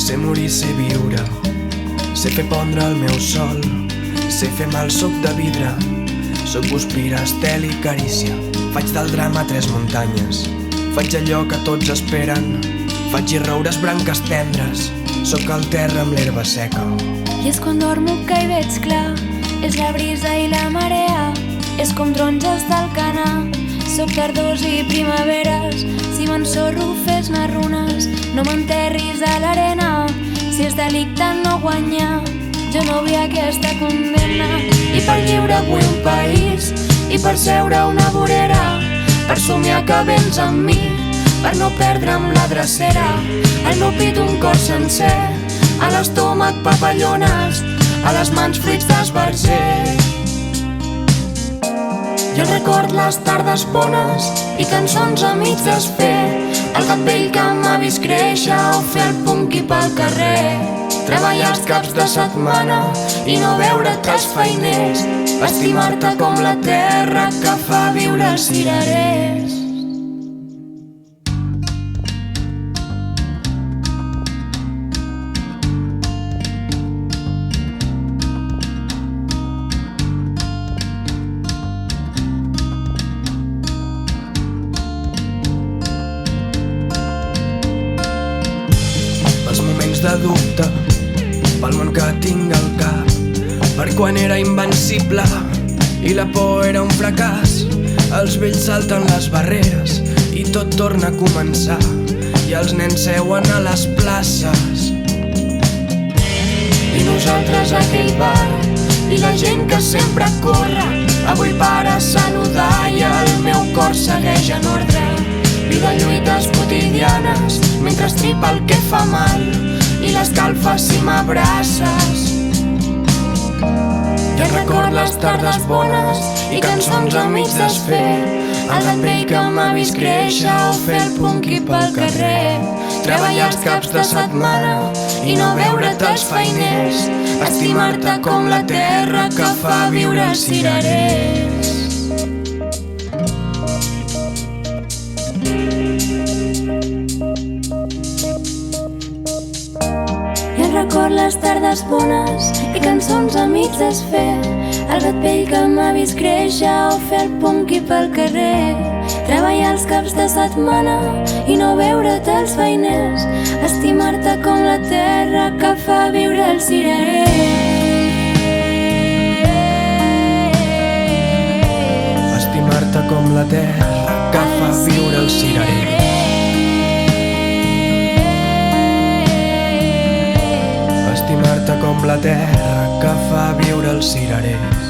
Sé morir, sé viure, sé fer pondre el meu sol, sé fer mal, soc de vidre, soc guspira, estel i carícia. Faig del drama 3 muntanyes, faig allò que tots esperen, faig i roures branques tendres, soc el terra amb l'herba seca. I és quan dormo que hi veig clar, és la brisa i la marea, és com taronges del Canà. Soc tardors i primaveres, si m'ensorro fes-ne runes, no m'enterris a l'arena, si és delicte no guanyar, jo no vull aquesta condemna. I per lliure vull un país, i per seure una vorera, per somiar que vens amb mi, per no perdre'm la drecera. Al meu pit un cor sencer, a l'estómac papallones, a les mans fruits d'esbarzer. Jo record les tardes bones i cançons a mig desfer, el gat vell que m'ha vist créixer o fer el punky pel carrer, treballar els caps de setmana i no veure't els feiners, estimar-te com la terra que fa viure els cirerers. Pels moments de dubte, pel món que tinc al cap, per quan era invencible i la por era un fracàs. Els vells salten les barreres i tot torna a començar, i els nens seuen a les places. I nosaltres a aquell bar, i la gent que sempre corre, avui para a saludar i el meu cor segueix en ordre. Vida lluites quotidianes, mentre estripa el que fa mal i l'escalfa si m'abraces. Jo record les tardes bones i cançons a mig desfer, el gat vell que m'ha vist créixer o fer el punky pel carrer, treballar els caps de setmana i no veure't els feiners, estimar-te com la terra que fa viure els cirerers. Record les tardes bones i cançons a mig desfer, el gat vell que m'ha vist créixer o fer el punky pel carrer, treballar els caps de setmana i no veure't els feiners, estimar-te com la terra que fa viure els cirerers. Estimar-te com la terra que fa viure els cirerers. Estimar-te com la terra que fa viure els cirerers.